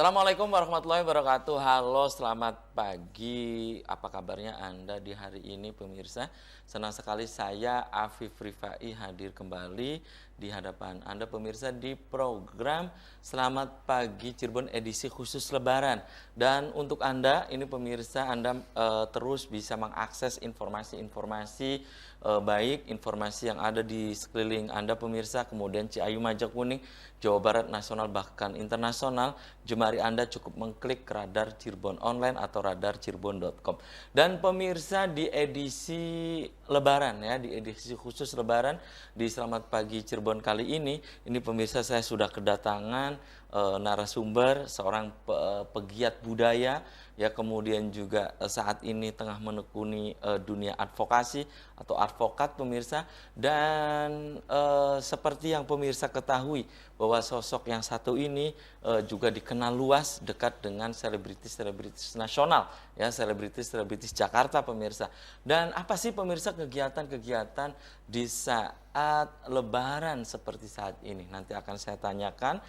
Assalamualaikum warahmatullahi wabarakatuh. Halo, selamat pagi. Apa kabarnya Anda di hari ini, pemirsa? Senang sekali saya Afif Rifai hadir kembali di hadapan Anda, pemirsa, di program Selamat Pagi Cirebon edisi khusus Lebaran. Dan untuk Anda, ini pemirsa, Anda terus bisa mengakses informasi-informasi baik, informasi yang ada di sekeliling Anda, pemirsa, kemudian Ciayu, Majakuning, Jawa Barat, nasional bahkan internasional. Jemari Anda cukup mengklik Radar Cirebon Online atau radarcirebon.com. Dan pemirsa, di edisi Lebaran ya, di edisi khusus Lebaran di Selamat Pagi Cirebon kali ini pemirsa, saya sudah kedatangan narasumber, seorang pegiat budaya ya, kemudian juga saat ini tengah menekuni dunia advokasi atau advokat, pemirsa. Dan seperti yang pemirsa ketahui bahwa sosok yang satu ini juga dikenal luas dekat dengan selebritis-selebritis nasional ya, selebritis-selebritis Jakarta, pemirsa. Dan apa sih, pemirsa, kegiatan-kegiatan di saat Lebaran seperti saat ini? Nanti akan saya tanyakan.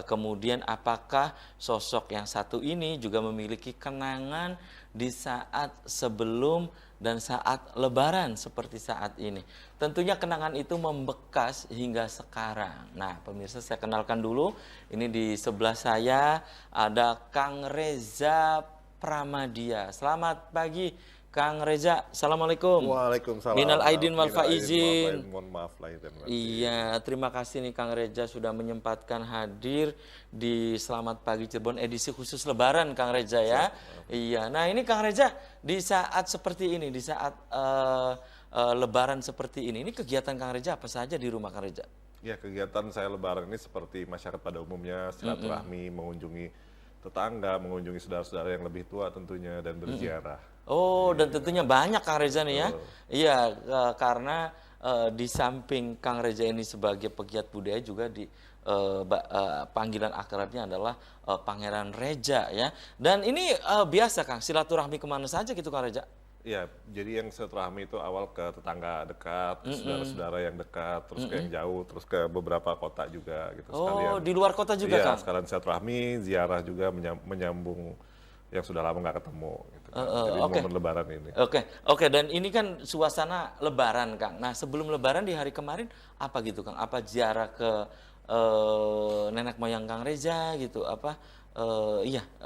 Kemudian apakah sosok yang satu ini juga memiliki kenangan di saat sebelum dan saat Lebaran seperti saat ini. Tentunya kenangan itu membekas hingga sekarang. Nah, pemirsa, saya kenalkan dulu. Ini di sebelah saya ada Kang Reza Pramadia. Selamat pagi, Kang Reza. Assalamualaikum. Waalaikumsalam. Minal aidin wal faizin. Mohon maaf lahir dan batin. Iya, terima kasih nih Kang Reza sudah menyempatkan hadir di Selamat Pagi Cirebon edisi khusus Lebaran, Kang Reza ya. Iya, nah ini Kang Reza, di saat seperti ini, di saat Lebaran seperti ini kegiatan Kang Reza apa saja di rumah Kang Reza? Ya, kegiatan saya Lebaran ini seperti masyarakat pada umumnya, silaturahmi, mengunjungi tetangga, mengunjungi saudara-saudara yang lebih tua tentunya, dan berziarah. Oh, dan tentunya banyak Kang Reza nih ya. Betul. Iya, karena di samping Kang Reza ini sebagai pegiat budaya juga panggilan akrabnya adalah Pangeran Reza ya. Dan ini biasa Kang, silaturahmi kemana saja gitu Kang Reza? Ya, jadi yang silaturahmi itu awal ke tetangga dekat, saudara-saudara yang dekat, terus ke yang jauh, terus ke beberapa kota juga gitu sekalian. Oh, di luar kota juga Iya, Kang? sekalian silaturahmi, ziarah juga menyambung yang sudah lama nggak ketemu gitu kan. Jadi momen Lebaran ini. Oke, dan ini kan suasana Lebaran Kang. Nah, sebelum Lebaran di hari kemarin apa gitu Kang? Apa ziarah ke nenek moyang Kang Reza gitu? Apa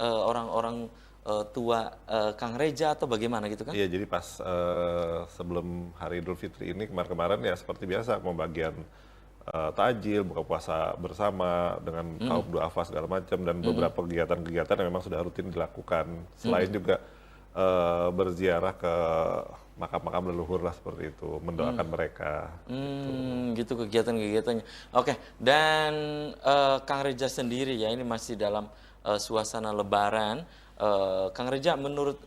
orang-orang tua Kang Reza atau bagaimana gitu kan? Iya, jadi pas sebelum hari Idul Fitri ini kemarin-kemarin ya seperti biasa pembagian takjil, buka puasa bersama dengan kaum duafa segala macam, dan beberapa kegiatan-kegiatan yang memang sudah rutin dilakukan. Selain juga berziarah ke makam-makam leluhur lah, seperti itu, mendoakan mereka. Gitu kegiatan-kegiatannya. Oke, dan Kang Reza sendiri ya, ini masih dalam suasana Lebaran. Kang Reza, menurut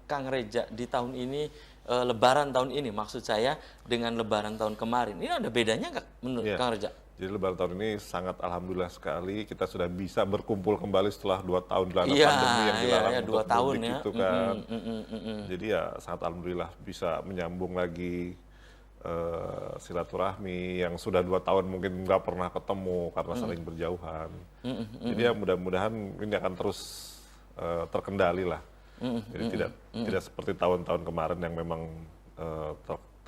Kang Reza di tahun ini, Lebaran tahun ini maksud saya dengan Lebaran tahun kemarin, ini ada bedanya nggak menurut Kang Reza? Jadi Lebaran tahun ini sangat alhamdulillah sekali kita sudah bisa berkumpul kembali setelah 2 tahun dilanda pandemi yang dilarang untuk 2 tahun mudik ya. itu kan. Jadi ya sangat alhamdulillah bisa menyambung lagi silaturahmi yang sudah 2 tahun mungkin nggak pernah ketemu karena saling berjauhan. Jadi ya mudah-mudahan ini akan terus terkendali lah. Jadi tidak seperti tahun-tahun kemarin yang memang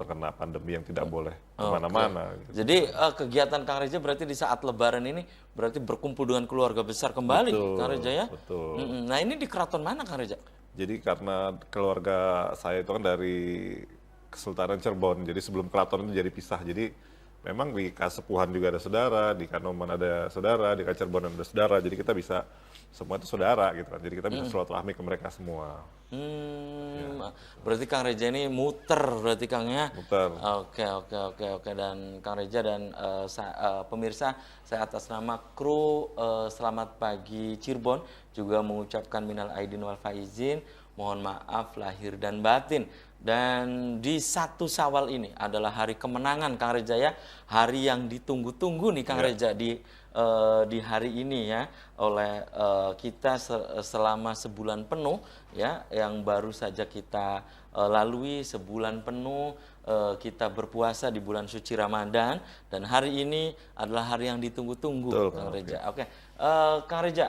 terkena pandemi yang tidak boleh kemana-mana. Gitu. Jadi kegiatan Kang Reza berarti di saat Lebaran ini berarti berkumpul dengan keluarga besar kembali, Betul, Kang Reza ya? Betul. Nah, ini di keraton mana Kang Reza? Jadi karena keluarga saya itu kan dari Kesultanan Cirebon, jadi sebelum keraton itu jadi pisah. Jadi memang di Kasepuhan juga ada saudara, di Kanoman ada saudara, di Cirebon ada saudara. Jadi kita bisa semua itu saudara gitu kan. Jadi kita bisa silaturahmi ke mereka semua. Berarti Kang Reza ini muter berarti Kang ya? Muter. Oke. Dan Kang Reza dan pemirsa, saya atas nama kru Selamat Pagi Cirebon juga mengucapkan minal aidin wal faizin, mohon maaf lahir dan batin. Dan di 1 Syawal ini adalah hari kemenangan Kang Reza ya, hari yang ditunggu-tunggu nih Kang Reza di di hari ini ya oleh kita selama sebulan penuh ya, yang baru saja kita lalui sebulan penuh kita berpuasa di bulan suci Ramadan, dan hari ini adalah hari yang ditunggu-tunggu, Betul, Kang Kang Alfi. Reja. Oke, Kang Reja,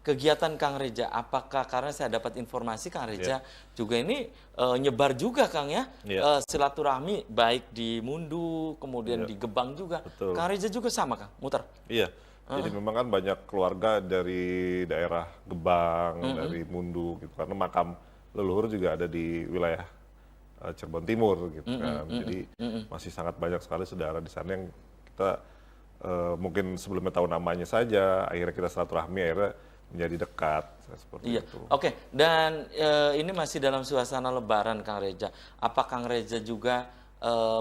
kegiatan Kang Reja, apakah karena saya dapat informasi Kang Reja juga ini nyebar juga Kang ya, silaturahmi baik di Mundu, kemudian di Gebang juga. Betul. Kang Reja juga sama Kang, muter? Iya, jadi memang kan banyak keluarga dari daerah Gebang, dari Mundu gitu, karena makam leluhur juga ada di wilayah Cirebon Timur gitu kan. Jadi masih sangat banyak sekali saudara di sana yang kita mungkin sebelumnya tahu namanya saja, akhirnya kita silaturahmi, akhirnya menjadi dekat seperti itu. Oke, dan ini masih dalam suasana Lebaran Kang Reja. Apa Kang Reja juga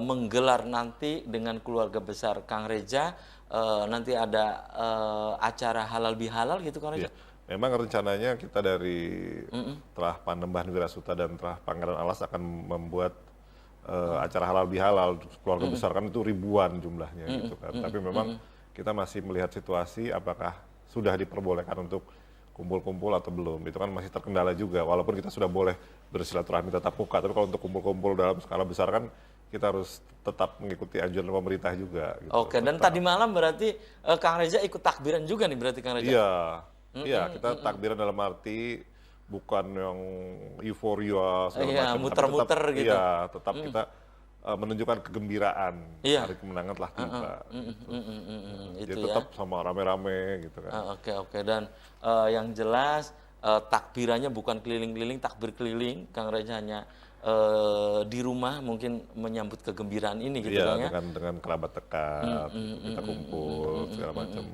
menggelar nanti dengan keluarga besar Kang Reja nanti ada acara halal bihalal gitu Kang Reja? Iya. Memang rencananya kita dari Terah Panembahan Wirasuta dan Terah Pangeran Alas akan membuat acara halal bihalal. Keluarga besar kan itu ribuan jumlahnya gitu kan. Tapi memang kita masih melihat situasi apakah sudah diperbolehkan untuk kumpul-kumpul atau belum. Itu kan masih terkendala juga. Walaupun kita sudah boleh bersilaturahmi tatap muka, tapi kalau untuk kumpul-kumpul dalam skala besar kan kita harus tetap mengikuti anjuran pemerintah juga. Gitu. Oke, dan tadi malam berarti Kang Reja ikut takbiran juga nih berarti Kang Reja? Iya, kita takbiran dalam arti bukan yang euforia segala macam, muter-muter gitu. Iya, tetap kita menunjukkan kegembiraan hari kemenangan telah tiba. Jadi tetap sama rame-rame gitu kan. Oke. Dan yang jelas takbirannya bukan keliling-keliling, takbir keliling. Kang Reja hanya di rumah mungkin menyambut kegembiraan ini gitu kan ya. dengan kerabat dekat, kita kumpul segala macam.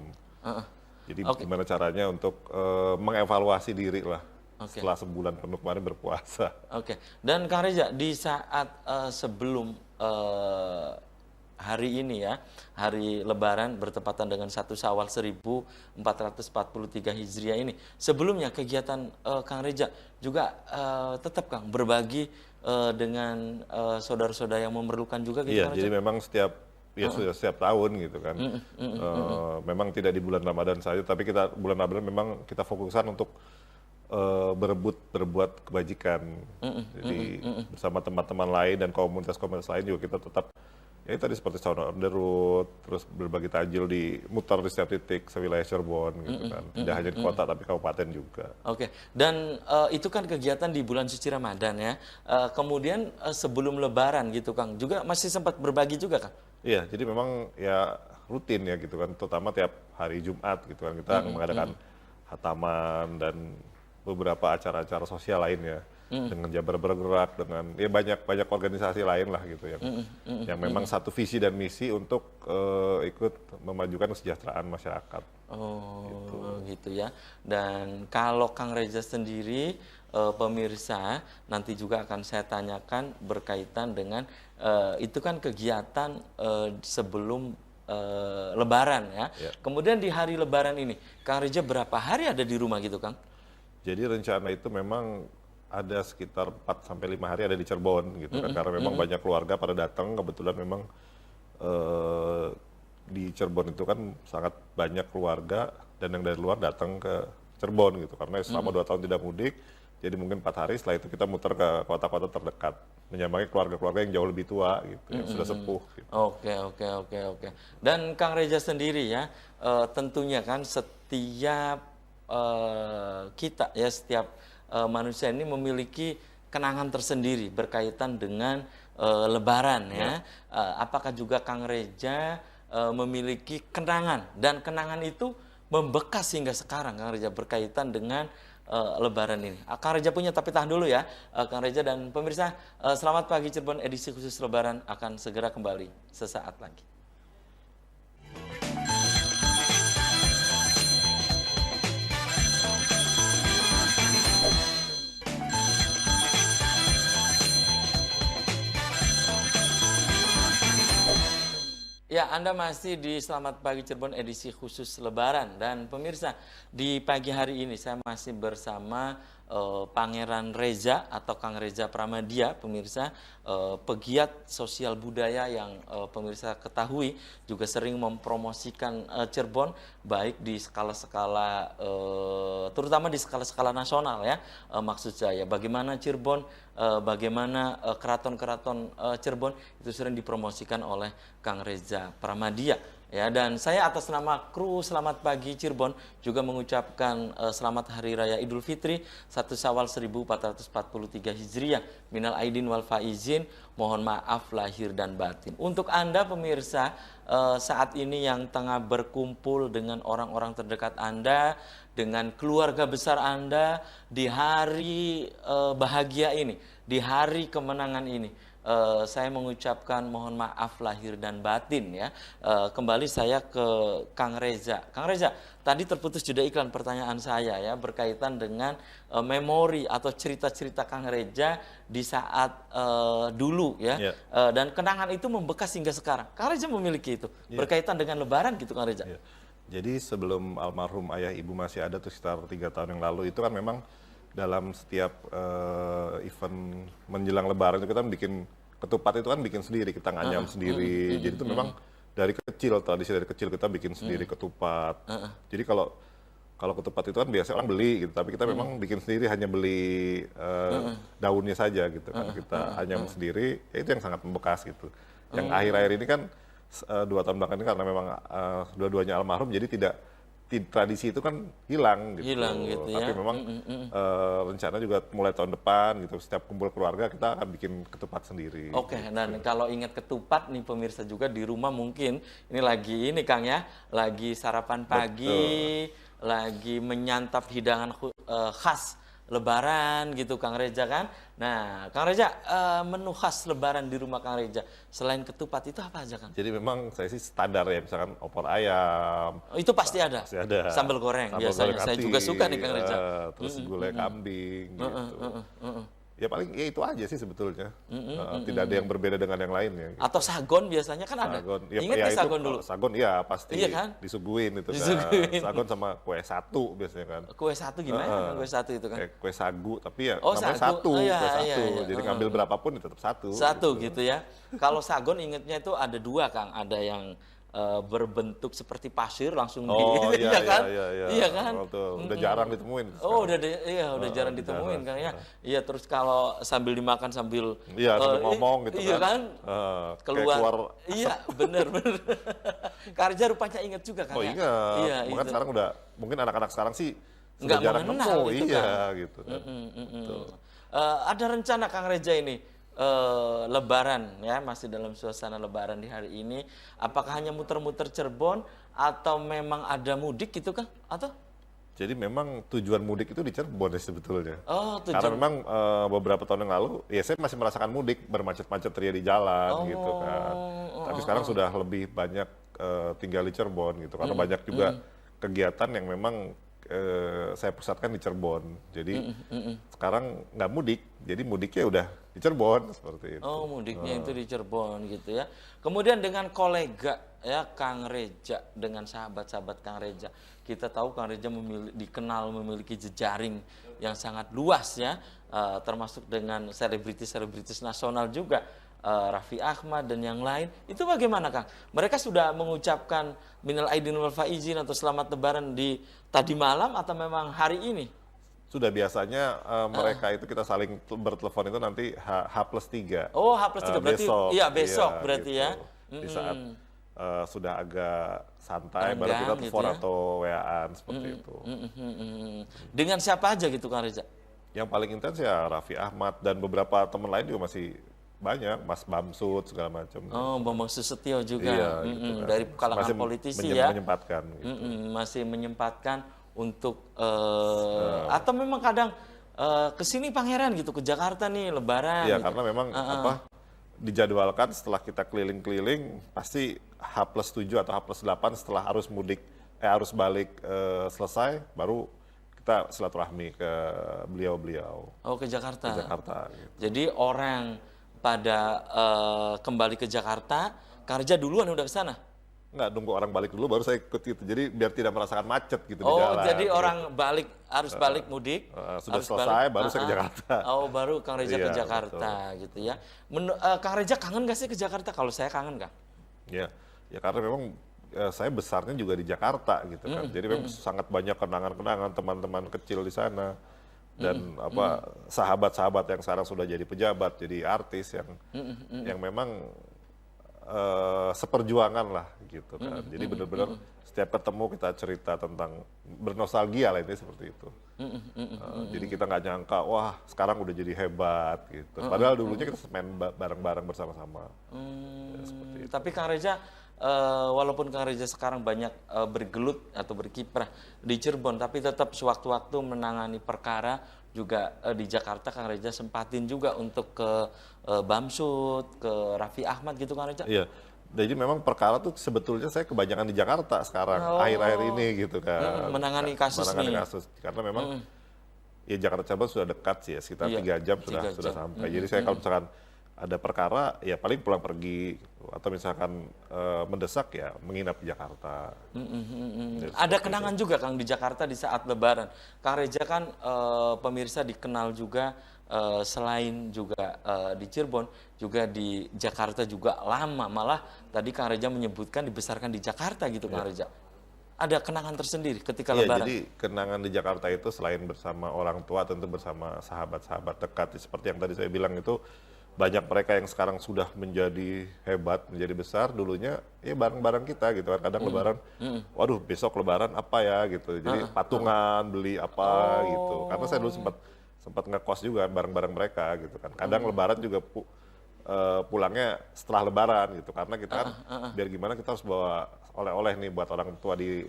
Jadi gimana caranya untuk mengevaluasi diri lah setelah sebulan penuh kemarin berpuasa. Oke. Dan Kang Reja, di saat sebelum hari ini ya, hari Lebaran bertepatan dengan 1 Syawal 1443 Hijriah ini, sebelumnya kegiatan Kang Reja juga tetap Kang berbagi dengan saudara-saudara yang memerlukan juga gitu. Iya, jadi memang sudah setiap tahun gitu kan. Memang tidak di bulan Ramadan saja, tapi bulan Ramadan memang kita fokuskan untuk berbuat kebajikan. Jadi bersama teman-teman lain dan komunitas-komunitas lain juga kita tetap ya tadi seperti sauna on the road, terus berbagi takjil muter di setiap titik sewilayah Cirebon gitu kan. Tidak hanya di kota tapi kabupaten juga. Oke. Dan itu kan kegiatan di bulan suci Ramadan ya. Kemudian sebelum Lebaran gitu Kang, juga masih sempat berbagi juga Kang? Iya, jadi memang ya rutin ya gitu kan, terutama tiap hari Jumat gitu kan kita mengadakan khataman dan beberapa acara-acara sosial lainnya dengan Jabar Bergerak, dengan ya banyak organisasi lain lah gitu yang memang satu visi dan misi untuk ikut memajukan kesejahteraan masyarakat. Gitu ya. Dan kalau Kang Reja sendiri pemirsa nanti juga akan saya tanyakan berkaitan dengan itu kan kegiatan sebelum Lebaran ya. Kemudian di hari Lebaran ini Kang Reja berapa hari ada di rumah gitu Kang? Jadi rencana itu memang ada sekitar 4 sampai 5 hari ada di Cirebon gitu kan, karena memang banyak keluarga pada datang, kebetulan memang di Cirebon itu kan sangat banyak keluarga dan yang dari luar datang ke Cirebon gitu, karena selama 2 tahun tidak mudik, jadi mungkin 4 hari setelah itu kita muter ke kota-kota terdekat, menyambangi keluarga-keluarga yang jauh lebih tua gitu, yang sudah sepuh. Gitu. Oke. Dan Kang Reja sendiri ya, tentunya kan setiap kita ya, setiap manusia ini memiliki kenangan tersendiri berkaitan dengan Lebaran ya. Apakah juga Kang Reja memiliki kenangan, dan kenangan itu membekas hingga sekarang Kang Reja berkaitan dengan Lebaran ini? Kang Reja punya, tapi tahan dulu ya Kang Reja. Dan pemirsa, selamat pagi Cirebon edisi khusus Lebaran akan segera kembali sesaat lagi. Ya, Anda masih di Selamat Pagi Cirebon edisi khusus Lebaran. Dan pemirsa, di pagi hari ini saya masih bersama Pangeran Reza atau Kang Reza Pramadia, pemirsa, pegiat sosial budaya yang pemirsa ketahui juga sering mempromosikan Cirebon baik di skala-skala terutama di skala-skala nasional ya. Maksud saya bagaimana Cirebon, bagaimana keraton-keraton Cirebon itu sering dipromosikan oleh Kang Reza Pramadia. Ya, dan saya atas nama kru Selamat Pagi Cirebon juga mengucapkan selamat Hari Raya Idul Fitri 1 Syawal 1443 Hijriah. Minal aidin wal faizin, mohon maaf lahir dan batin. Untuk Anda pemirsa saat ini yang tengah berkumpul dengan orang-orang terdekat Anda, dengan keluarga besar Anda di hari bahagia ini, di hari kemenangan ini. Saya mengucapkan mohon maaf lahir dan batin ya. Kembali saya ke Kang Reza. Kang Reza, tadi terputus jeda iklan pertanyaan saya ya berkaitan dengan memori atau cerita-cerita Kang Reza di saat dulu ya. Yeah. Dan kenangan itu membekas hingga sekarang. Kang Reza memiliki itu berkaitan dengan Lebaran gitu Kang Reza. Yeah. Jadi sebelum almarhum ayah ibu masih ada tuh sekitar 3 tahun yang lalu itu kan memang dalam setiap event menjelang Lebaran itu kita bikin ketupat itu kan bikin sendiri, kita nganyam sendiri. Jadi itu memang dari kecil, tradisi dari kecil kita bikin sendiri ketupat. Jadi kalau ketupat itu kan biasanya orang beli gitu, tapi kita memang bikin sendiri, hanya beli daunnya saja gitu kan. Kita anyam sendiri, ya itu yang sangat membekas gitu. Yang akhir-akhir ini kan 2 tahun belakangan ini karena memang dua-duanya almarhum, jadi tradisi itu kan hilang gitu. Hilang gitu ya. Tapi memang rencana juga mulai tahun depan gitu, setiap kumpul keluarga kita akan bikin ketupat sendiri. Oke, gitu. dan kalau ingat ketupat nih pemirsa juga di rumah mungkin ini lagi ini Kang ya, lagi sarapan pagi, lagi menyantap hidangan khas Lebaran gitu Kang Reza kan. Nah, Kang Reza, menu khas Lebaran di rumah Kang Reza selain ketupat itu apa aja Kang? Jadi memang saya sih standar ya, misalkan opor ayam. Oh, itu pasti ada. Pasti ada. Sambal goreng biasanya. Saya juga suka nih Kang Reza. Terus gulai kambing gitu. Ya paling ya itu aja sih sebetulnya. Tidak ada yang berbeda dengan yang lainnya. Gitu. Atau sagon biasanya kan ada. Sagon. Ya, Ingat ya nih sagon dulu? Sagon ya pasti Iya kan? disuguhin itu Disuguhin. kan. Sagon sama kue satu biasanya kan. Kue satu gimana? Kue satu itu kan? Kayak kue sagu tapi ya Oh, namanya sagu. satu, Oh, iya, kue satu. iya. Jadi ngambil berapapun itu tetap satu. Satu gitu ya. Kalau sagon ingetnya itu ada 2 Kang. Ada yang berbentuk seperti pasir langsung di iya kan? iya. Iya kan? Udah jarang ditemuin. Oh, udah jarang ditemuin Kang ya. Iya, terus kalau sambil dimakan sambil sambil ngomong gitu iya kan? Keluar iya, bener. Kang Reza rupanya ingat juga Kang. Oh ya? ingat. Iya, Mungkin itu. sekarang udah mungkin anak-anak sekarang sih Nggak sudah jarang mengenal nemu. itu, Iya kan? gitu kan. Ada rencana Kang Reza ini Lebaran ya, masih dalam suasana Lebaran di hari ini, apakah hanya muter-muter Cirebon atau memang ada mudik gitu Kang? Atau? Jadi memang tujuan mudik itu di Cirebon ya sebetulnya. Oh, Karena memang beberapa tahun yang lalu, ya saya masih merasakan mudik, bermacet-macet ria di jalan gitu kan. Tapi sekarang sudah lebih banyak tinggal di Cirebon gitu, karena banyak juga kegiatan yang memang saya pusatkan di Cirebon. Jadi sekarang nggak mudik, jadi mudiknya udah di Cirebon seperti itu. Oh, mudiknya itu di Cirebon gitu ya. Kemudian dengan kolega ya Kang Reza, dengan sahabat-sahabat Kang Reza, kita tahu Kang Reza dikenal memiliki jejaring yang sangat luas ya, termasuk dengan selebritis-selebritis nasional juga. Raffi Ahmad dan yang lain, itu bagaimana Kang? Mereka sudah mengucapkan minal aidin wal faizin atau selamat lebaran di tadi malam atau memang hari ini? Sudah biasanya mereka itu kita saling bertelepon itu nanti H+3. Oh, H+3 berarti besok. iya besok berarti gitu. ya. Di saat sudah agak santai baru Renggang kita telepon gitu ya. atau WA-an seperti itu. Dengan siapa aja gitu Kang Reza? Yang paling intens ya Raffi Ahmad dan beberapa teman lain juga masih banyak, Mas Bamsud segala macam. Oh, Bambang Susetio juga. Iya, gitu kan. Dari kalangan Masih politisi ya. Menyempatkan. Gitu. Masih menyempatkan untuk atau memang kadang ke sini Pangeran gitu, ke Jakarta nih Lebaran. Iya, gitu. karena memang dijadwalkan setelah kita keliling-keliling pasti H+7 atau H+8 setelah arus balik selesai baru kita silaturahmi ke beliau-beliau. Oh, ke Jakarta. Ke Jakarta. Gitu. Jadi orang pada kembali ke Jakarta, Kang Reza duluan udah ke sana? Nggak, nunggu orang balik dulu baru saya ikut gitu. Jadi biar tidak merasakan macet gitu di Oh, jalan. jadi gitu. orang harus balik mudik. Sudah harus selesai balik. baru saya ke Jakarta. Oh, baru Kang Reza ke Iya, Jakarta gitu ya. Kang Reza kangen gak sih ke Jakarta? Kalau saya kangen, Kang. Ya, ya karena memang saya besarnya juga di Jakarta gitu kan. Jadi memang sangat banyak kenangan-kenangan teman-teman kecil di sana dan sahabat-sahabat yang sekarang sudah jadi pejabat, jadi artis yang memang seperjuangan lah gitu kan. Jadi benar-benar setiap ketemu kita cerita tentang bernostalgia lah, ini seperti itu. Jadi kita nggak nyangka, wah sekarang udah jadi hebat gitu. Padahal dulunya kita main bareng-bareng bersama-sama. Ya, seperti itu. Tapi Kang Reza, walaupun Kang Reza sekarang banyak bergelut atau berkiprah di Cirebon, tapi tetap sewaktu-waktu menangani perkara juga di Jakarta. Kang Reza sempatin juga untuk ke Bamsud, ke Raffi Ahmad gitu, Kang Reza? Iya, jadi memang perkara tuh sebetulnya saya kebanyakan di Jakarta sekarang, akhir-akhir ini gitu kan. Menangani kasus menangani nih. kasus, karena memang ya Jakarta Cirebon sudah dekat sih ya, sekitar 3 jam sudah 3 jam. sampai. Jadi saya kalau misalkan ada perkara, ya paling pulang pergi, atau misalkan mendesak ya menginap di Jakarta. Jadi Ada seperti kenangan juga Kang di Jakarta di saat Lebaran. Kang Reza kan pemirsa dikenal juga selain juga di Cirebon, juga di Jakarta juga lama. Malah tadi Kang Reza menyebutkan dibesarkan di Jakarta gitu, Kang Reza. Ada kenangan tersendiri ketika Iya, Lebaran? jadi kenangan di Jakarta itu selain bersama orang tua, tentu bersama sahabat-sahabat dekat. Seperti yang tadi saya bilang itu, banyak mereka yang sekarang sudah menjadi hebat, menjadi besar. Dulunya ya bareng-bareng kita gitu kan. Kadang Lebaran, waduh besok Lebaran apa ya gitu. Jadi patungan, beli apa gitu. Karena saya dulu sempat ngekos juga bareng-bareng mereka gitu kan. Kadang Lebaran juga pulangnya setelah Lebaran gitu. Karena kita kan biar gimana kita harus bawa oleh-oleh nih buat orang tua di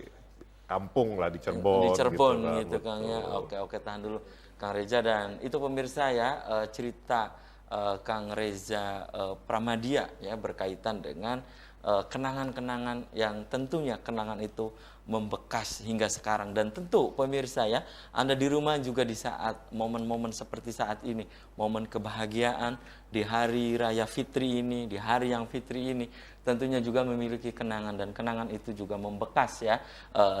kampung lah, di Cirebon. Di Cirebon gitu, gitu Kang ya. Oke, tahan dulu Kang Reza. Dan itu pemirsa ya, cerita Kang Reza Pramadia ya, berkaitan dengan kenangan-kenangan yang tentunya kenangan itu membekas hingga sekarang. Dan tentu pemirsa ya, Anda di rumah juga di saat momen-momen seperti saat ini, momen kebahagiaan di hari raya Fitri ini, di hari yang Fitri ini, tentunya juga memiliki kenangan, dan kenangan itu juga membekas ya.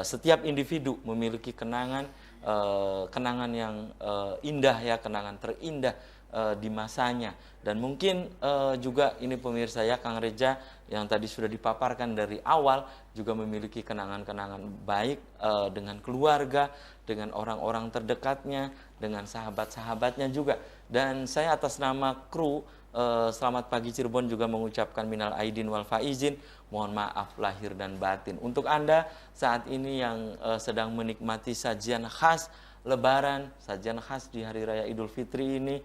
Setiap individu memiliki kenangan yang indah ya, kenangan terindah di masanya. Dan mungkin juga ini pemirsa ya, Kang Reza yang tadi sudah dipaparkan dari awal juga memiliki kenangan-kenangan baik dengan keluarga, dengan orang-orang terdekatnya, dengan sahabat-sahabatnya juga. Dan saya atas nama kru Selamat Pagi Cirebon juga mengucapkan minal aidin wal faizin, mohon maaf lahir dan batin. Untuk Anda saat ini yang sedang menikmati sajian khas Lebaran, sajian khas di Hari Raya Idul Fitri ini,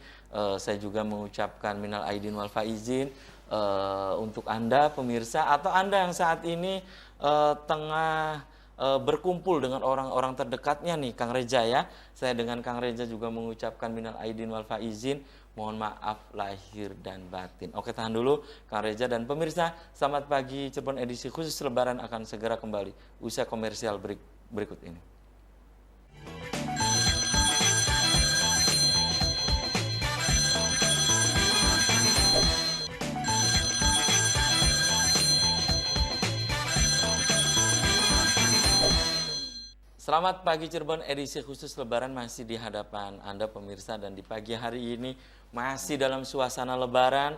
saya juga mengucapkan minal aidin wal faizin untuk Anda pemirsa, atau Anda yang saat ini tengah berkumpul dengan orang-orang terdekatnya nih Kang Reza ya. Saya dengan Kang Reza juga mengucapkan minal aidin wal faizin, mohon maaf lahir dan batin. Oke, tahan dulu Kang Reza. Dan pemirsa, Selamat Pagi Cirebon edisi khusus Lebaran akan segera kembali usai komersial berikut ini. Selamat Pagi Cirebon edisi khusus Lebaran masih di hadapan Anda pemirsa, dan di pagi hari ini masih dalam suasana Lebaran.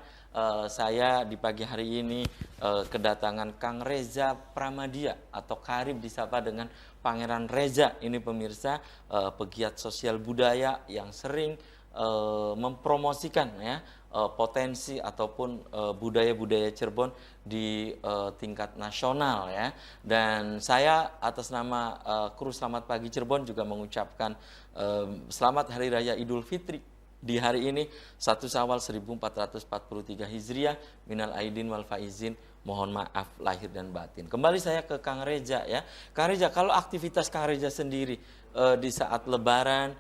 Saya di pagi hari ini kedatangan Kang Reza Pramadia atau Karib disapa dengan Pangeran Reza. Ini pemirsa pegiat sosial budaya yang sering mempromosikan ya potensi ataupun budaya-budaya Cirebon di tingkat nasional ya. Dan saya atas nama kru Selamat Pagi Cirebon juga mengucapkan selamat Hari Raya Idul Fitri di hari ini 1 Syawal 1443 Hijriah, minal aidin wal faizin, mohon maaf lahir dan batin. Kembali saya ke Kang Reza ya. Kang Reza, kalau aktivitas Kang Reza sendiri di saat Lebaran,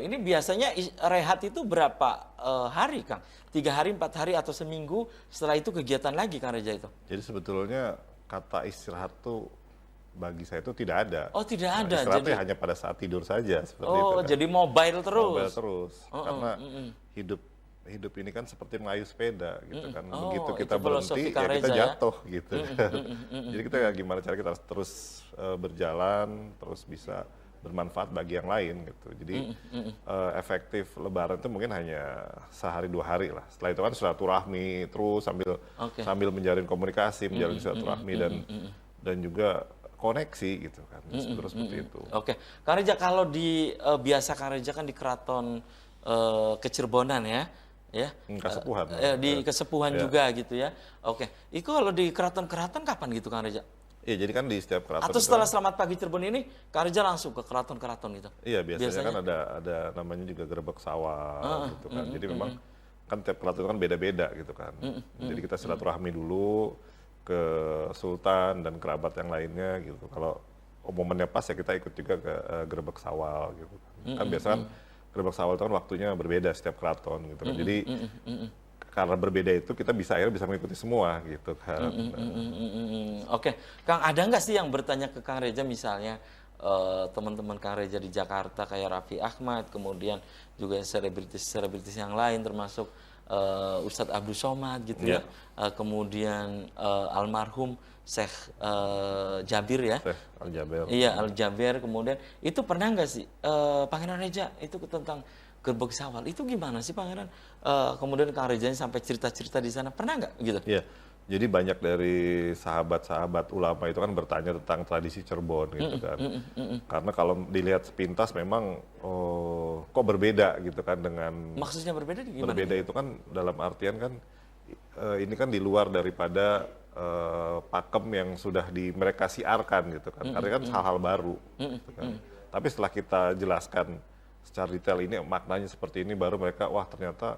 ini biasanya rehat itu berapa hari, Kang? 3 hari, 4 hari, atau seminggu? Setelah itu kegiatan lagi, Kang Reza itu? Jadi sebetulnya kata istirahat tuh bagi saya itu tidak ada. Oh, tidak ada. Istirahatnya hanya pada saat tidur saja seperti itu. Oh, Kan. jadi mobile terus. Mobile terus. Karena hidup ini kan seperti mengayuh sepeda gitu kan. Oh, Begitu itu kita filosofi berhenti Kang ya kita Reza ya? jatuh gitu kan. Jadi kita ya gimana cara kita terus berjalan, terus bisa bermanfaat bagi yang lain gitu. Jadi efektif Lebaran itu mungkin hanya sehari 2 hari lah. Setelah itu kan silaturahmi terus Oke. sambil menjalin komunikasi, menjalin silaturahmi dan juga koneksi gitu kan. Terus seperti itu. Oke, Kang Reza, kalau di biasa Kang Reza kan di Keraton Kecirbonan ya, Kasepuhan. di Kesepuhan Ya. juga gitu ya. Oke, itu kalau di keraton-keraton kapan gitu Kang Reza? Iya, jadi kan di setiap keraton Atau itu setelah kan, Selamat Pagi Cirebon ini, Kang Reza langsung ke keraton-keraton gitu? iya biasanya kan ada namanya juga gerbek sawah gitu kan. Jadi memang kan tiap keraton itu kan beda-beda gitu kan. Jadi kita silaturahmi dulu ke sultan dan kerabat yang lainnya gitu. Kalau momennya pas ya kita ikut juga ke gerbek sawah gitu kan. Kan biasa kan gerbek sawah itu kan waktunya berbeda setiap keraton gitu kan. Jadi karena berbeda itu kita akhirnya bisa mengikuti semua gitu kan. Oke, Kang, ada nggak sih yang bertanya ke Kang Reza misalnya teman-teman Kang Reza di Jakarta kayak Raffi Ahmad, kemudian juga selebritis yang lain termasuk Ustadz Abdul Somad gitu ya, kemudian almarhum Syekh Jabir ya. Syekh Al-Jaber. Iya, Al-Jaber, kemudian itu pernah nggak sih Pangeran Reza itu tentang gerbek sawal itu gimana sih Pangeran? Kemudian Kang Reza sampai cerita-cerita di sana pernah nggak gitu? Iya, jadi banyak dari sahabat-sahabat ulama itu kan bertanya tentang tradisi Cirebon gitu kan. Karena kalau dilihat sepintas memang kok berbeda gitu kan dengan Maksudnya berbeda di gimana? berbeda itu kan dalam artian kan ini kan di luar daripada pakem yang sudah mereka siarkan gitu kan. Karena kan hal-hal baru gitu kan. Tapi setelah kita jelaskan secara detail ini maknanya seperti ini baru mereka wah ternyata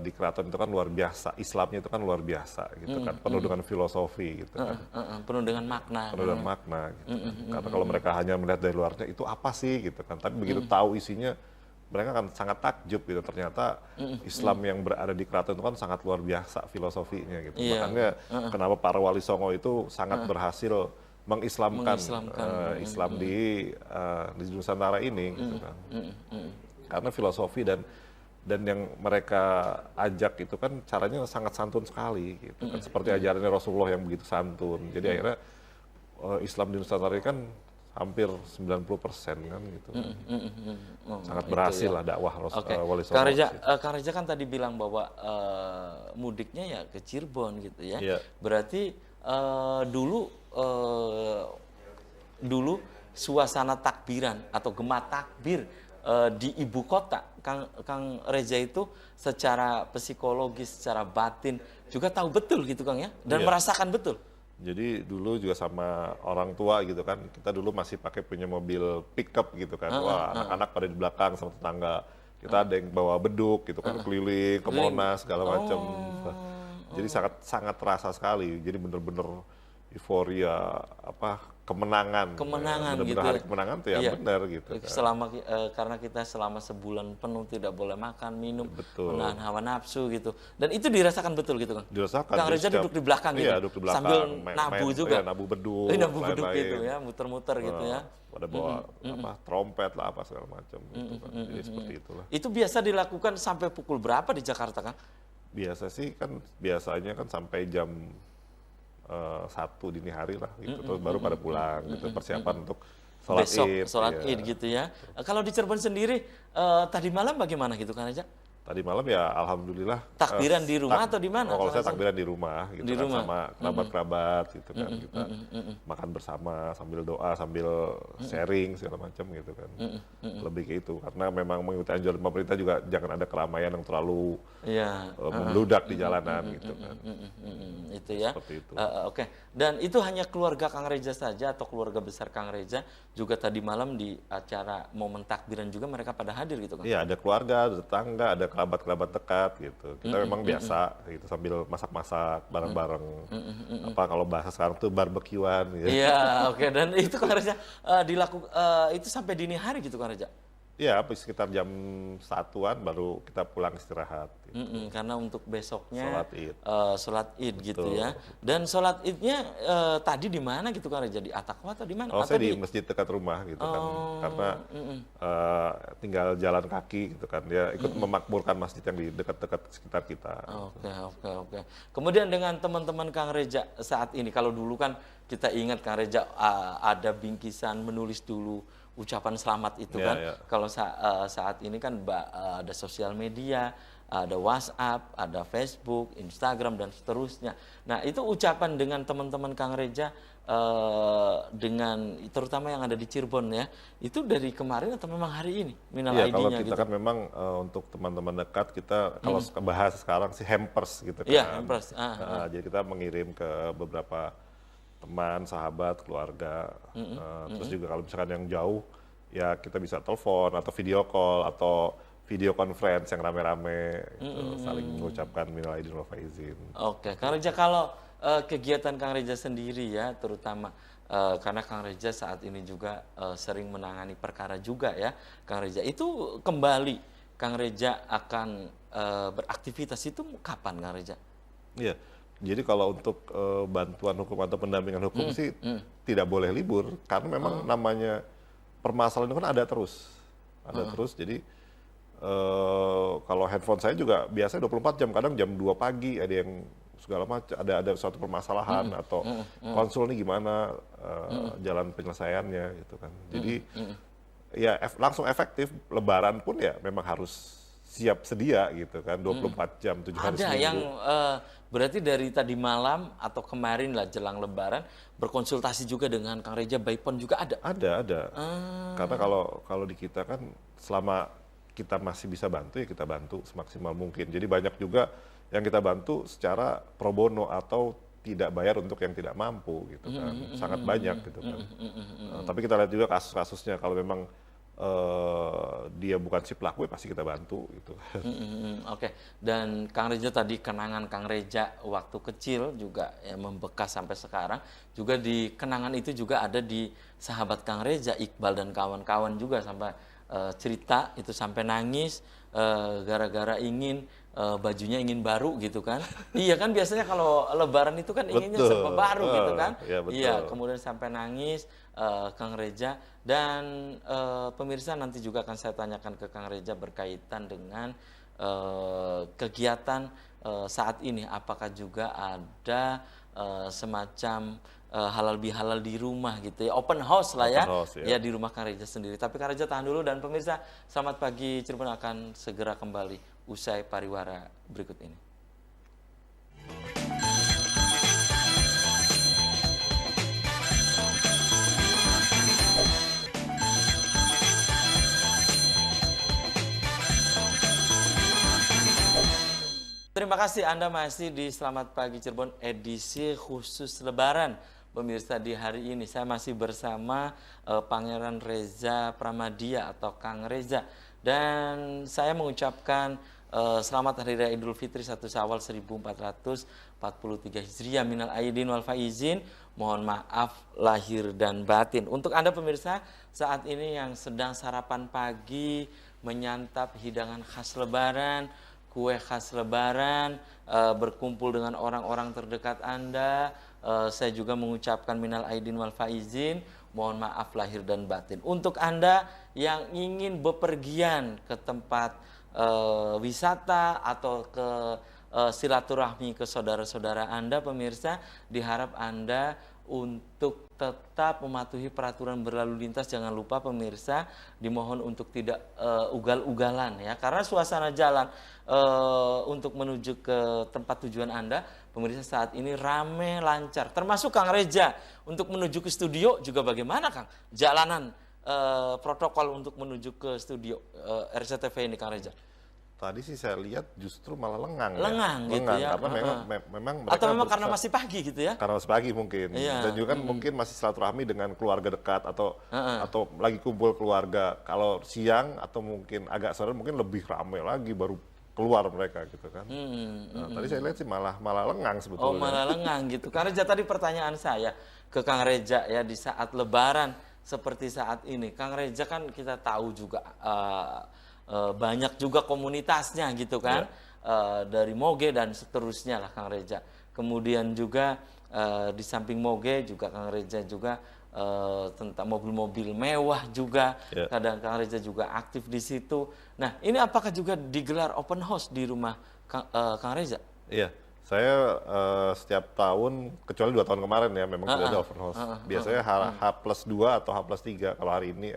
di keraton itu kan luar biasa, Islamnya itu kan luar biasa gitu kan, penuh dengan filosofi gitu kan, Penuh dengan makna. penuh dengan makna gitu kan. Karena kalau mereka hanya melihat dari luarnya itu apa sih gitu kan, tapi begitu tahu isinya mereka akan sangat takjub gitu, ternyata Islam yang berada di keraton itu kan sangat luar biasa filosofinya gitu. Iya. Makanya kenapa para wali songo itu sangat berhasil mengislamkan Islam di Nusantara ini gitu kan. Karena filosofi dan yang mereka ajak itu kan caranya sangat santun sekali gitu kan, seperti ajarannya Rasulullah yang begitu santun. Jadi akhirnya Islam di Nusantara ini kan hampir 90% kan gitu. Sangat berhasil lah dakwah Wali Songo. Kang Reza kan tadi bilang bahwa mudiknya ya ke Cirebon gitu ya. Iya. Berarti dulu suasana takbiran atau gema takbir di ibu kota, Kang Reza itu secara psikologis, secara batin juga tahu betul gitu Kang ya, dan merasakan betul. Jadi dulu juga sama orang tua gitu kan, kita dulu masih pakai punya mobil pickup gitu kan, wah anak-anak pada di belakang sama tetangga, kita ada yang bawa beduk gitu kan, keliling ke Monas segala macam. Jadi sangat terasa sekali, jadi bener-bener euforia kemenangan gitu. Hari kemenangan tuh ya benar gitu kan. Karena kita selama sebulan penuh tidak boleh makan minum, Betul. menahan hawa nafsu gitu, dan itu dirasakan betul gitu Kang. Dirasakan. Kang Reza duduk di belakang gitu, duduk di belakang, sambil nabu juga, nabu beduk, nabu beduk gitu ya, muter-muter gitu ya. Pada bawa trompet lah apa segala macam gitu kan. Jadi seperti itulah. Itu biasa dilakukan sampai pukul berapa di Jakarta Kang? Biasanya kan sampai jam 1 dini hari lah gitu, terus baru pada pulang gitu, persiapan untuk sholat id gitu ya. Kalau di Cirebon sendiri tadi malam bagaimana gitu Kang Reza? Tadi malam ya alhamdulillah takbiran di rumah atau di mana? Kalau saya takbiran di rumah gitu di kan rumah. sama kerabat-kerabat gitu kan, kita makan bersama sambil doa sambil sharing segala macam gitu kan. Lebih ke itu karena memang mengikuti anjuran pemerintah juga jangan ada keramaian yang terlalu membludak di jalanan gitu kan. Itu ya. Seperti itu. Oke. Dan itu hanya keluarga Kang Reza saja atau keluarga besar Kang Reza juga tadi malam di acara momen takbiran juga mereka pada hadir gitu Kang? Iya, ada keluarga, ada tetangga, ada kerabat-kerabat dekat gitu. Kita memang biasa gitu sambil masak-masak bareng-bareng. Kalau bahasa sekarang tuh barbekyuan gitu. Iya, oke. Dan itu Kang Reza itu sampai dini hari gitu Kang Reza? Ya, sekitar jam 1-an baru kita pulang istirahat. Gitu. Karena untuk besoknya Sholat Id. Sholat Id gitu Betul. ya. Dan sholat Idnya tadi di mana gitu Kang Reza? Di Attaqwa atau di mana? Oh, Atau saya di masjid dekat rumah gitu kan, karena tinggal jalan kaki gitu kan, dia ikut memakmurkan masjid yang di dekat-dekat sekitar kita. Oke. Kemudian dengan teman-teman Kang Reza saat ini, kalau dulu kan kita ingat Kang Reza ada bingkisan menulis dulu ucapan selamat itu kan. Kalau saat ini kan ada sosial media, ada WhatsApp, ada Facebook, Instagram dan seterusnya. Nah itu ucapan dengan teman-teman Kang Reza dengan terutama yang ada di Cirebon ya, itu dari kemarin atau memang hari ini minal Iya, kalau ID-nya kita gitu? kan memang untuk teman-teman dekat kita kalau bahas sekarang sih hampers gitu kan. Iya, hampers. Jadi kita mengirim ke beberapa teman, sahabat, keluarga. Terus juga kalau misalkan yang jauh, ya kita bisa telepon atau video call atau video conference yang rame-rame, gitu, saling mengucapkan minal aidin wal faizin. Oke, Kang Reza, kalau kegiatan Kang Reza sendiri ya, terutama karena Kang Reza saat ini juga sering menangani perkara juga ya, Kang Reza. Itu kembali Kang Reza akan beraktivitas itu kapan Kang Reza? Iya, jadi kalau untuk bantuan hukum atau pendampingan hukum sih tidak boleh libur, karena memang namanya permasalahan itu kan ada terus. Jadi kalau handphone saya juga biasanya 24 jam, kadang jam 2 pagi ada yang segala macam, ada suatu permasalahan atau konsul nih gimana jalan penyelesaiannya gitu kan. Jadi ya langsung efektif. Lebaran pun ya memang harus siap sedia gitu kan, 24 jam 7 hari Ada seminggu. yang berarti dari tadi malam atau kemarin lah jelang Lebaran berkonsultasi juga dengan Kang Reza by phone juga ada? Ada. Karena kalau di kita kan selama kita masih bisa bantu ya kita bantu semaksimal mungkin. Jadi banyak juga yang kita bantu secara pro bono atau tidak bayar untuk yang tidak mampu gitu kan. Sangat banyak gitu kan. Tapi kita lihat juga kasus-kasusnya, kalau memang dia bukan si pelaku ya pasti kita bantu gitu. Oke. Dan Kang Reza tadi, kenangan Kang Reza waktu kecil juga ya, membekas sampai sekarang. Juga di kenangan itu juga ada di sahabat Kang Reza, Iqbal dan kawan-kawan juga sampai cerita itu sampai nangis gara-gara ingin bajunya ingin baru gitu kan. Iya kan biasanya kalau Lebaran itu kan inginnya serba baru gitu kan. Iya, betul. Iya, kemudian sampai nangis Kang Reza. Dan pemirsa nanti juga akan saya tanyakan ke Kang Reza berkaitan dengan kegiatan saat ini. Apakah juga ada semacam halal bihalal di rumah gitu ya, open house lah ya, ya di rumah Kang Reza sendiri. Tapi Kang Reza tahan dulu, dan pemirsa Selamat Pagi Cirebon akan segera kembali usai pariwara berikut ini. Terima kasih Anda masih di Selamat Pagi Cirebon edisi khusus Lebaran. Pemirsa, di hari ini saya masih bersama Pangeran Reza Pramadia atau Kang Reza. Dan saya mengucapkan selamat Hari Raya Idul Fitri 1 Syawal 1443 Hijriah, minal aidin wal faizin. Mohon maaf lahir dan batin. Untuk Anda pemirsa saat ini yang sedang sarapan pagi, menyantap hidangan khas Lebaran, kue khas Lebaran, berkumpul dengan orang-orang terdekat Anda, saya juga mengucapkan minal aidin wal faizin, mohon maaf lahir dan batin. Untuk Anda yang ingin bepergian ke tempat wisata atau ke silaturahmi ke saudara-saudara Anda, pemirsa, diharap Anda untuk tetap mematuhi peraturan berlalu lintas. Jangan lupa pemirsa, dimohon untuk tidak ugal-ugalan ya, karena suasana jalan untuk menuju ke tempat tujuan Anda, pemirsa, saat ini rame lancar. Termasuk Kang Reza untuk menuju ke studio juga bagaimana Kang? Jalanan protokol untuk menuju ke studio RCTV ini Kang Reza. Tadi sih saya lihat justru malah lengang gitu ya. Karena memang mereka atau memang karena masih pagi gitu ya? Karena masih pagi mungkin. Dan juga kan mungkin masih silaturahmi dengan keluarga dekat atau lagi kumpul keluarga. Kalau siang atau mungkin agak sore mungkin lebih ramai lagi baru keluar mereka gitu kan. Tadi saya lihat sih malah lengang sebetulnya. Oh, malah lengang gitu. Kang Reza, tadi pertanyaan saya ke Kang Reza ya, di saat Lebaran seperti saat ini? Kang Reza kan kita tahu juga banyak juga komunitasnya gitu kan, dari Moge dan seterusnya lah Kang Reza. Kemudian juga di samping Moge juga Kang Reza juga tentang mobil-mobil mewah juga, kadang Kang Reza juga aktif di situ. Nah, ini apakah juga digelar open house di rumah Kang Reza? Iya, saya setiap tahun, kecuali 2 tahun kemarin ya, memang tidak ada open house. Biasanya H+2 atau H+3, kalau hari ini,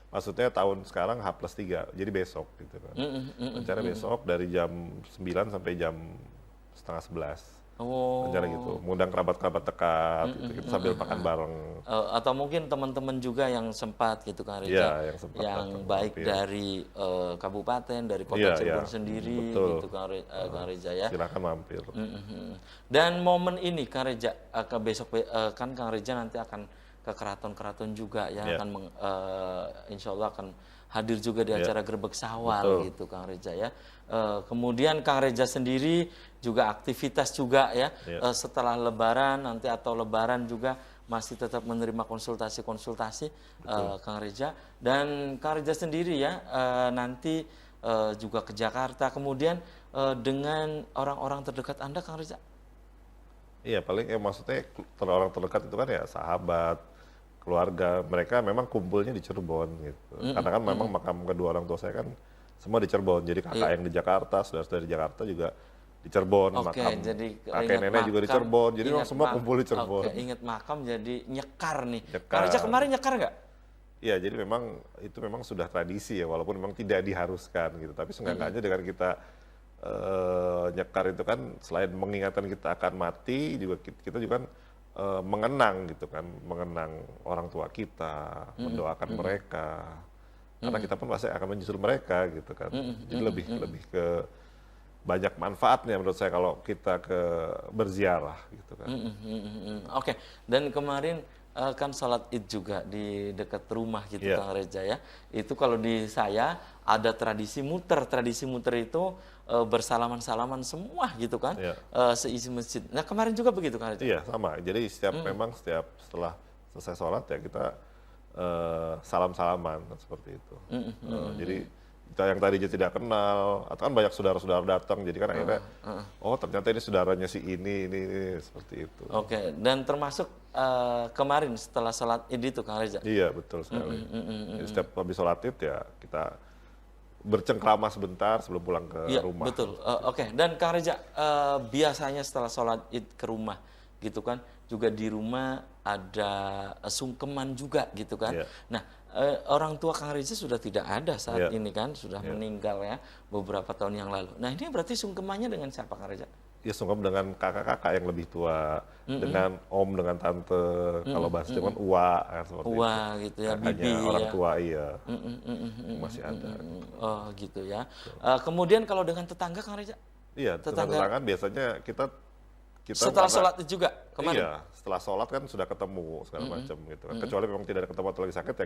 maksudnya tahun sekarang H+3, jadi besok gitu kan. Rencana besok dari jam 9 sampai jam setengah 11. Rencana gitu, ngundang kerabat-kerabat dekat, gitu, kita sambil makan bareng. Atau mungkin teman-teman juga yang sempat gitu Kang Reza, yang baik dari kabupaten, dari kota Cirebon sendiri, gitu Kang Reza ya. Silakan mampir. Dan momen ini Kang Reza, besok kan Kang Reza nanti akan ke keraton-keraton juga ya, akan insya Allah akan hadir juga di acara Grebek Sawal gitu Kang Reza ya. Kemudian Kang Reza sendiri juga aktivitas juga ya, setelah Lebaran nanti atau Lebaran juga masih tetap menerima konsultasi-konsultasi Kang Reza. Dan Kang Reza sendiri ya nanti juga ke Jakarta, kemudian dengan orang-orang terdekat Anda Kang Reza. Iya, paling maksudnya orang terdekat itu kan ya sahabat, keluarga, mereka memang kumpulnya di Cirebon gitu. Karena kan memang makam kedua orang tua saya kan semua di Cirebon. Jadi kakak yang di Jakarta, saudara-saudara di Jakarta juga di Cirebon. Makam jadi kakek nenek juga di Cirebon. Jadi semua kumpul di Cirebon. Ingat makam jadi nyekar nih. Kang Reza kemarin nyekar nggak? Iya, jadi memang itu memang sudah tradisi ya, walaupun memang tidak diharuskan gitu. Tapi seenggak-enggaknya dengan kita nyekar itu kan selain mengingatkan kita akan mati, juga kita juga kan mengenang gitu kan, mengenang orang tua kita, mendoakan mereka, karena kita pun pasti akan menyusul mereka gitu kan. Jadi lebih ke banyak manfaatnya menurut saya kalau kita ke berziarah gitu kan. Oke. Dan kemarin kan sholat Id juga di dekat rumah gitu Kang Reza ya. Itu kalau di saya ada tradisi muter. Tradisi muter itu bersalaman-salaman semua gitu kan, seisi masjid. Nah kemarin juga begitu Kang Reza? Iya sama. Jadi memang setiap setelah selesai sholat ya kita salam-salaman seperti itu. Jadi yang tadinya tidak kenal, atau kan banyak saudara-saudara datang, jadi kan akhirnya, oh ternyata ini saudaranya si ini seperti itu. Oke, dan termasuk kemarin setelah sholat Id itu Kang Reza? Iya betul sekali. Jadi setiap habis sholat Id ya kita bercengkrama sebentar sebelum pulang ke rumah. Betul. Oke. Dan Kang Reza, biasanya setelah sholat Id ke rumah gitu kan, juga di rumah ada sungkeman juga gitu kan. Nah, orang tua Kang Reza sudah tidak ada saat ini kan, sudah meninggal ya beberapa tahun yang lalu. Nah ini berarti sungkemannya dengan siapa Kang Reza? Ya sungkem dengan kakak-kakak yang lebih tua, dengan om, dengan tante, kalau bahasa Jerman uwa kan, seperti uwa itu. Gitu ya, kakaknya bibi orang ya. tua iya, masih ada. Oh gitu ya. Kemudian kalau dengan tetangga Kang Reza? Iya, tetangga biasanya kita setelah sholat itu juga kemarin? Iya, setelah sholat kan sudah ketemu segala macam gitu kan. Kecuali memang tidak ada ketemu atau lagi sakit ya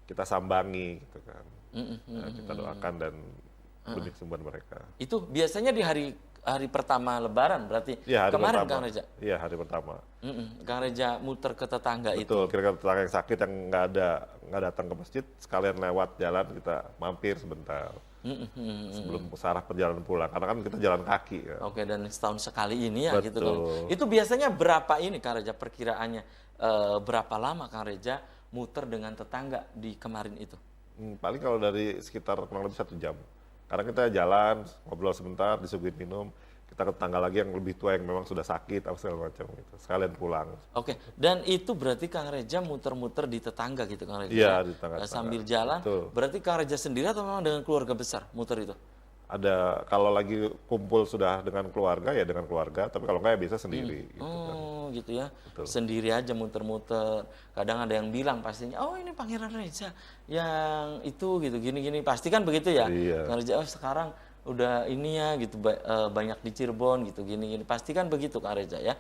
kita sambangi gitu kan. Kita doakan dan demi kesembuhan mereka. Itu biasanya di hari pertama Lebaran berarti? Iya, hari kemarin pertama. Kang Reza? Iya, hari pertama. Kang Reza muter ke tetangga itu? Betul, kira-kira tetangga yang sakit yang nggak datang ke masjid, sekalian lewat jalan kita mampir sebentar. Sebelum sarah perjalanan pulang, karena kan kita jalan kaki ya. Oke, dan setahun sekali ini ya. Betul. Gitu kan. Itu biasanya berapa ini Kang Reza perkiraannya? Berapa lama Kang Reza muter dengan tetangga di kemarin itu? Paling kalau dari sekitar kurang lebih 1 jam. Karena kita jalan, ngobrol sebentar, disuguhin minum, kita ke tetangga lagi yang lebih tua yang memang sudah sakit, apa segala macam gitu. Sekalian pulang. Oke, dan itu berarti Kang Reza muter-muter di tetangga gitu Kang Reza? Iya, di tetangga. Sambil jalan, berarti Kang Reza sendiri atau memang dengan keluarga besar muter itu? Ada, kalau lagi kumpul sudah dengan keluarga ya dengan keluarga, tapi kalau enggak ya biasa sendiri. Gitu kan. Gitu ya, sendiri aja muter-muter. Kadang ada yang bilang pastinya, oh ini Pangeran Reza yang itu gitu, gini-gini. Pasti kan begitu ya, Kang Reza, oh sekarang udah ini ya gitu, banyak di Cirebon gitu, gini-gini. Pasti kan begitu Kang Reza ya.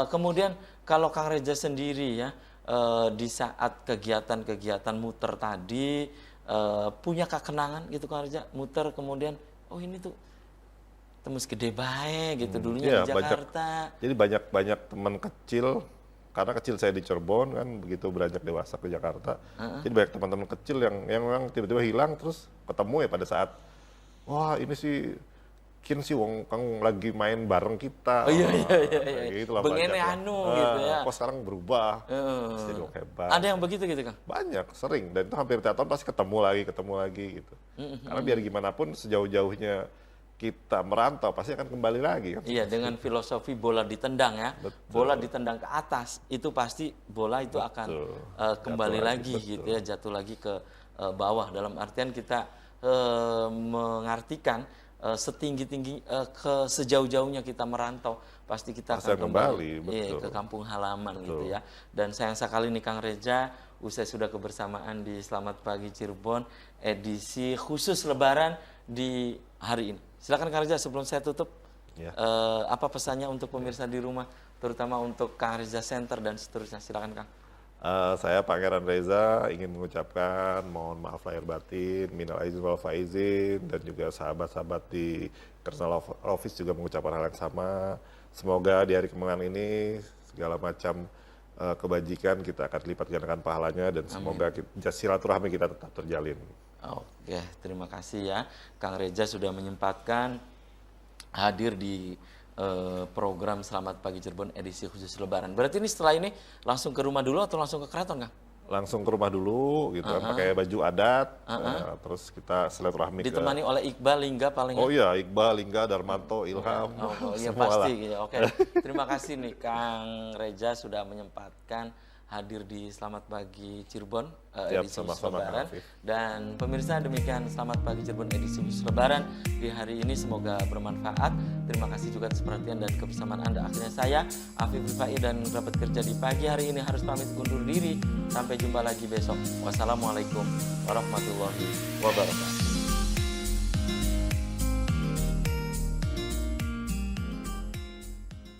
Kemudian kalau Kang Reza sendiri ya, di saat kegiatan-kegiatan muter tadi, punya kenangan gitu Kang Reza, muter kemudian, oh ini tuh Tembus Gede bae gitu dulunya di Jakarta. Jadi banyak teman kecil karena kecil saya di Cirebon kan, begitu beranjak dewasa ke Jakarta, jadi banyak teman-teman kecil yang memang tiba-tiba hilang terus ketemu ya pada saat, wah ini sih Kin sih wong kang lagi main bareng kita. Oh iya. Gitu lah Bengene banyak lah. anu gitu ya. Kok sekarang berubah. Terus jadi wong hebat. Ada yang begitu gitu Kang? Banyak, sering. Dan itu hampir tiap tahun pasti ketemu lagi gitu. Karena biar gimana pun sejauh-jauhnya kita merantau pasti akan kembali lagi kan. Iya, dengan filosofi bola ditendang ya. Betul. Bola ditendang ke atas, itu pasti bola itu akan kembali lagi gitu ya, jatuh lagi ke bawah. Dalam artian kita mengartikan setinggi-tinggi sejauh-jauhnya kita merantau pasti kita Pasti akan kembali betul. ke kampung halaman Betul. gitu ya. Dan sayang sekali nih Kang Reza, usai sudah kebersamaan di Selamat Pagi Cirebon edisi khusus Lebaran di hari ini. Silakan Kang Reza sebelum saya tutup, Ya. apa pesannya untuk pemirsa di rumah, terutama untuk Kang Reza Center dan seterusnya. Silakan Kang. Saya Pangeran Reza ingin mengucapkan mohon maaf lahir batin, minal aizin wal faizin, dan juga sahabat-sahabat di Personal Office juga mengucapkan hal yang sama. Semoga di hari kemenangan ini segala macam kebajikan kita akan lipat gandakan pahalanya, dan semoga silaturahmi kita tetap terjalin. Oke, terima kasih ya. Kang Reza sudah menyempatkan hadir di program Selamat Pagi Cirebon edisi khusus Lebaran. Berarti ini setelah ini langsung ke rumah dulu atau langsung ke keraton, Kang? Langsung ke rumah dulu gitu kan, pakai baju adat, terus kita silaturahmi Ditemani oleh Iqbal, Lingga paling. Oh iya, Iqbal, Lingga, Darmanto, Ilham, Oh iya semua pasti lah. gitu. Oke. Terima kasih nih Kang Reza sudah menyempatkan hadir di Selamat Pagi Cirebon edisi khusus sama-sama, Lebaran. Kang Afif. Dan pemirsa, demikian Selamat Pagi Cirebon edisi khusus Lebaran di hari ini, semoga bermanfaat. Terima kasih juga atas perhatian dan kebersamaan Anda. Akhirnya saya Afif Rifai dan kerabat kerja di pagi hari ini harus pamit undur diri. Sampai jumpa lagi besok. Wassalamualaikum warahmatullahi wabarakatuh.